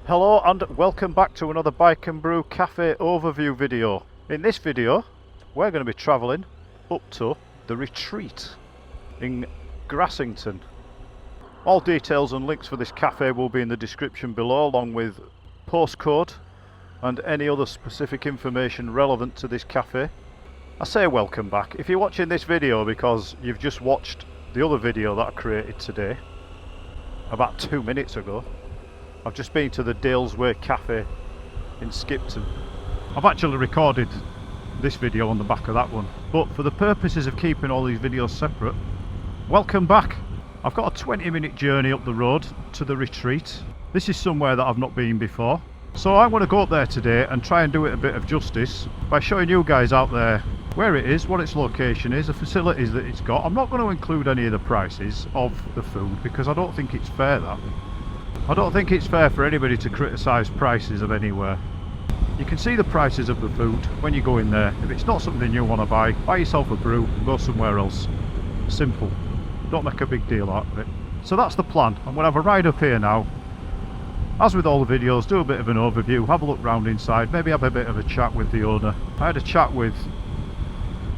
Hello and welcome back to another Bike and Brew Cafe overview video. In this video we're going to be travelling up to the Retreat in Grassington. All details and links for this cafe will be in the description below, along with postcode and any other specific information relevant to this cafe. I say welcome back. If you're watching this video because you've just watched the other video that I created today about 2 minutes ago, I've just been to the Dales Way Cafe in Skipton. I've actually recorded this video on the back of that one, but for the purposes of keeping all these videos separate, welcome back. I've got a 20-minute journey up the road to the Retreat. This is somewhere that I've not been before, so I want to go up there today and try and do it a bit of justice by showing you guys out there where it is, what its location is, the facilities that it's got. I'm not going to include any of the prices of the food because I don't think it's fair that. I don't think it's fair for anybody to criticise prices of anywhere. You can see the prices of the food when you go in there. If it's not something you want to buy yourself a brew and go somewhere else. Simple. Don't make a big deal out of it. So that's the plan. I'm going to have a ride up here now. As with all the videos, do a bit of an overview, have a look round inside, maybe have a bit of a chat with the owner. I had a chat with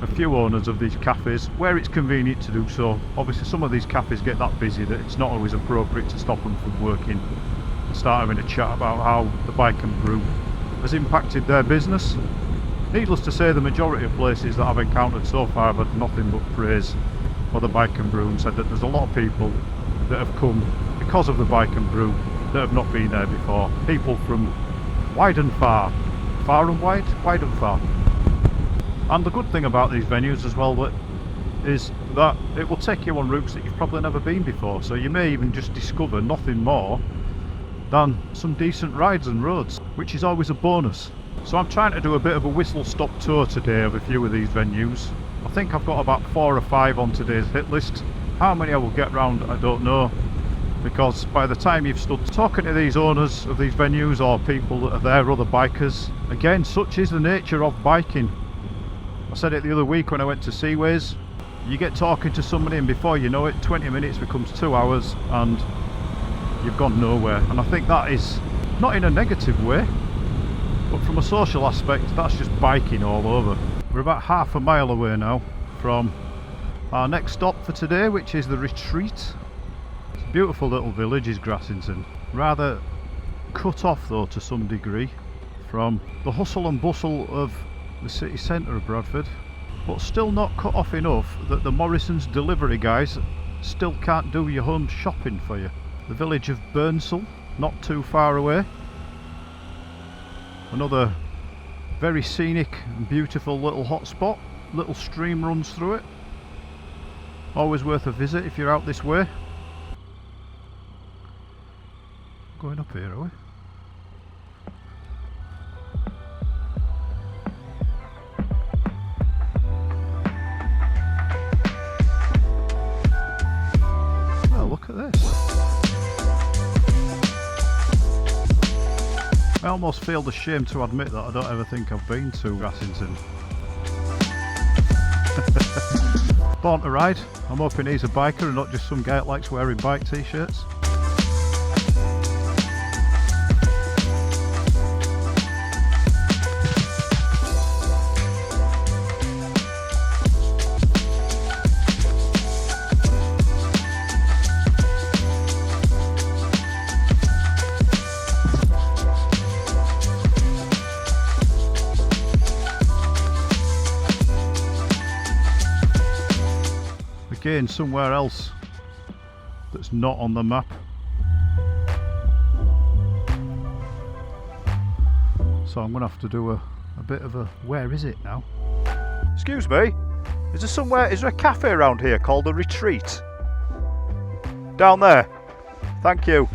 a few owners of these cafes where it's convenient to do so. Obviously some of these cafes get that busy that it's not always appropriate to stop them from working and start having a chat about how the Bike and Brew has impacted their business. Needless to say, the majority of places that I've encountered so far have had nothing but praise for the Bike and Brew and said that there's a lot of people that have come because of the Bike and Brew that have not been there before. People from wide and far. Far and wide? Wide and far. And the good thing about these venues as well is that it will take you on routes that you've probably never been before, so you may even just discover nothing more than some decent rides and roads, which is always a bonus. So I'm trying to do a bit of a whistle-stop tour today of a few of these venues. I think I've got about 4 or 5 on today's hit list. How many I will get round I don't know, because by the time you've stood talking to these owners of these venues or people that are there, other bikers, again, such is the nature of biking. I said it the other week when I went to Seaways. You get talking to somebody and before you know it, 20 minutes becomes 2 hours and you've gone nowhere. And I think that is not in a negative way, but from a social aspect, that's just biking all over. We're about half a mile away now from our next stop for today, which is the Retreat. It's a beautiful little village, is Grassington. Rather cut off though to some degree from the hustle and bustle of the city centre of Bradford, but still not cut off enough that the Morrison's delivery guys still can't do your home shopping for you. The village of Burnsall, not too far away. Another very scenic and beautiful little hot spot. Little stream runs through it. Always worth a visit if you're out this way. Going up here, are we? Look at this. I almost feel ashamed to admit that I don't ever think I've been to Grassington. Born to ride. I'm hoping he's a biker and not just some guy that likes wearing bike t-shirts. Again, somewhere else that's not on the map. So I'm going to have to do a bit of a where is it now? Excuse me, is there a cafe around here called the Retreat? Down there. Thank you.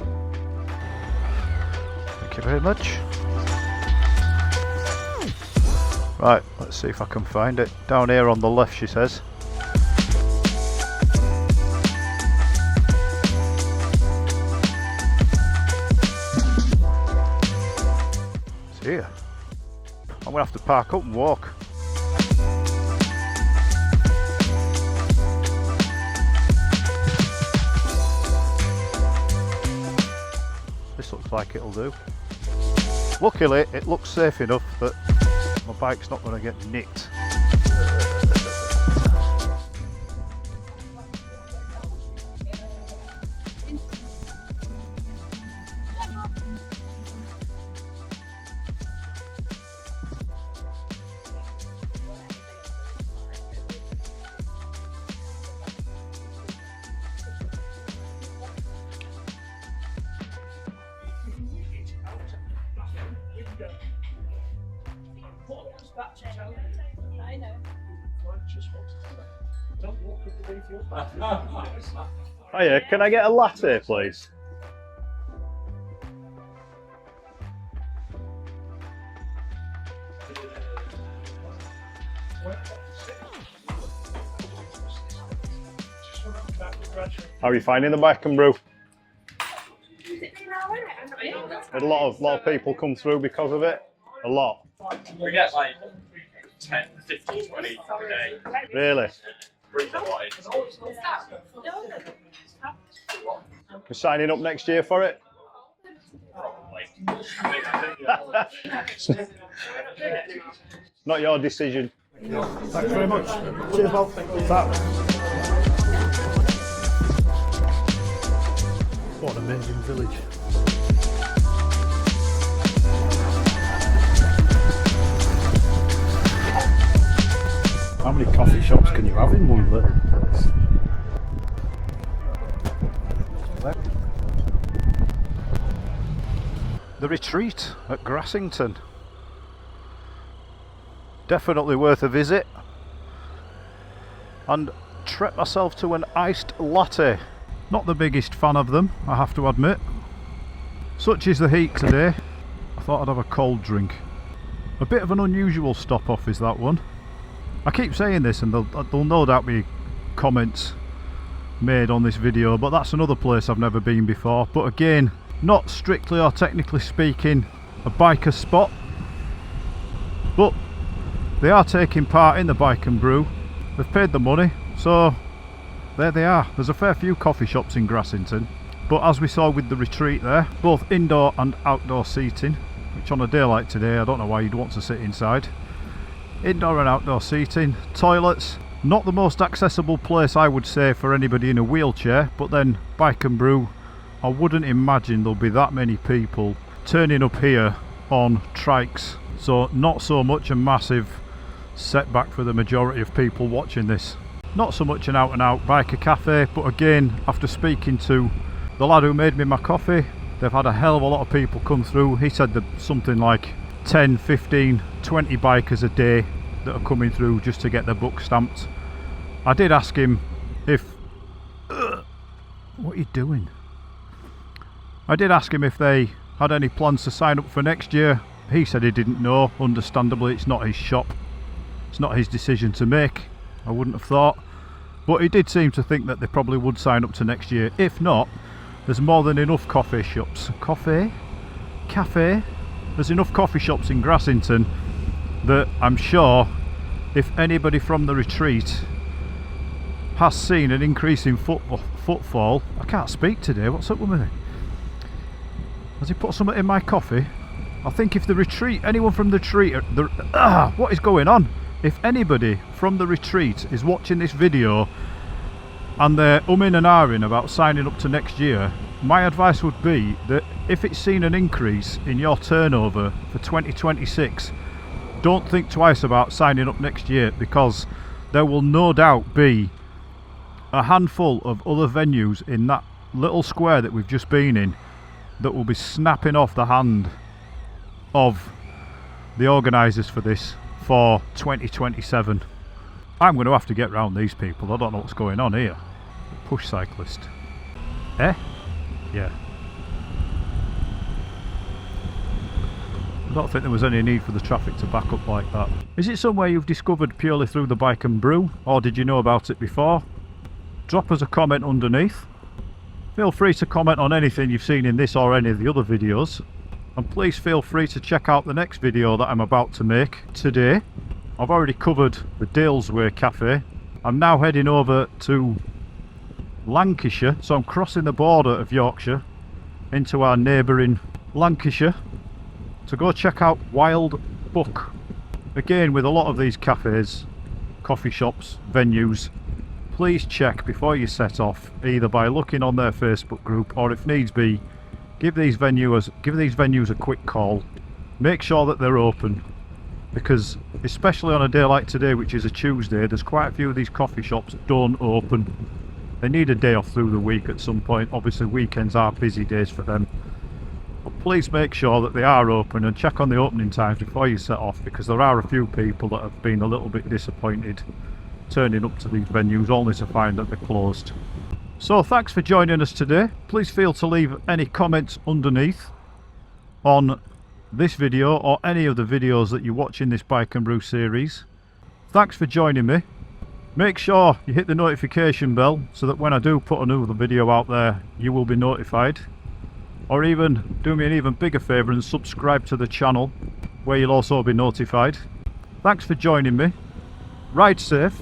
Thank you very much. Right, let's see if I can find it. Down here on the left, she says. Here. I'm going to have to park up and walk. This looks like it'll do. Luckily it looks safe enough that my bike's not going to get nicked. I know. Hiya, can I get a latte, please? How are you finding the Bike and Brew? Had a lot of people come through because of it. A lot. We get like 10, 15, 20 a day. Really? You're signing up next year for it? Not your decision. Thanks very much. Cheers, pal. What an amazing village. How many coffee shops can you have in one little place? The Retreat at Grassington. Definitely worth a visit. And treat myself to an iced latte. Not the biggest fan of them, I have to admit. Such is the heat today, I thought I'd have a cold drink. A bit of an unusual stop off is that one. I keep saying this and there'll no doubt be comments made on this video, but that's another place I've never been before. But again, not strictly or technically speaking a biker spot, but they are taking part in the Bike and Brew. They've paid the money, so there they are. There's a fair few coffee shops in Grassington, but as we saw with the Retreat there, both indoor and outdoor seating, which on a day like today I don't know why you'd want to sit inside. Indoor and outdoor seating, toilets, not the most accessible place I would say for anybody in a wheelchair, but then Bike and Brew, I wouldn't imagine there'll be that many people turning up here on trikes, so not so much a massive setback for the majority of people watching this. Not so much an out and out biker cafe, but again, after speaking to the lad who made me my coffee, they've had a hell of a lot of people come through. He said that something like 10, 15, 20 bikers a day that are coming through just to get their book stamped. I did ask him if... what are you doing? I did ask him if they had any plans to sign up for next year. He said he didn't know. Understandably, it's not his shop. It's not his decision to make. I wouldn't have thought. But he did seem to think that they probably would sign up to next year. If not, there's more than enough coffee shops. Cafe? There's enough coffee shops in Grassington that I'm sure if anybody from the Retreat has seen an increase in footfall. I can't speak today, what's up with me? Has he put something in my coffee? I think if the Retreat, anyone from the Retreat, what is going on? If anybody from the Retreat is watching this video and they're umming and ahhing about signing up to next year, my advice would be that if it's seen an increase in your turnover for 2026, don't think twice about signing up next year, because there will no doubt be a handful of other venues in that little square that we've just been in that will be snapping off the hand of the organisers for this for 2027. I'm going to have to get round these people. I don't know what's going on here. Push cyclist. Eh? Yeah. I don't think there was any need for the traffic to back up like that. Is it somewhere you've discovered purely through the Bike and Brew, or did you know about it before? Drop us a comment underneath. Feel free to comment on anything you've seen in this or any of the other videos. And please feel free to check out the next video that I'm about to make today. I've already covered the Dalesway Cafe. I'm now heading over to Lancashire, so I'm crossing the border of Yorkshire into our neighbouring Lancashire So go check out Wild Book. Again, with a lot of these cafes, coffee shops, venues, please check before you set off, either by looking on their Facebook group, or if needs be, give these venues a quick call. Make sure that they're open, because especially on a day like today, which is a Tuesday, there's quite a few of these coffee shops that don't open. They need a day off through the week at some point. Obviously weekends are busy days for them, but please make sure that they are open and check on the opening times before you set off, because there are a few people that have been a little bit disappointed turning up to these venues only to find that they're closed. So thanks for joining us today. Please feel to leave any comments underneath on this video or any of the videos that you watch in this Bike and Brew series. Thanks for joining me. Make sure you hit the notification bell so that when I do put another video out there, you will be notified. Or even do me an even bigger favour and subscribe to the channel, where you'll also be notified. Thanks for joining me. Ride safe,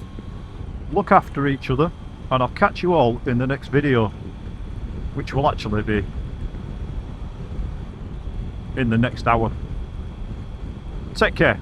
look after each other, and I'll catch you all in the next video, which will actually be in the next hour. Take care.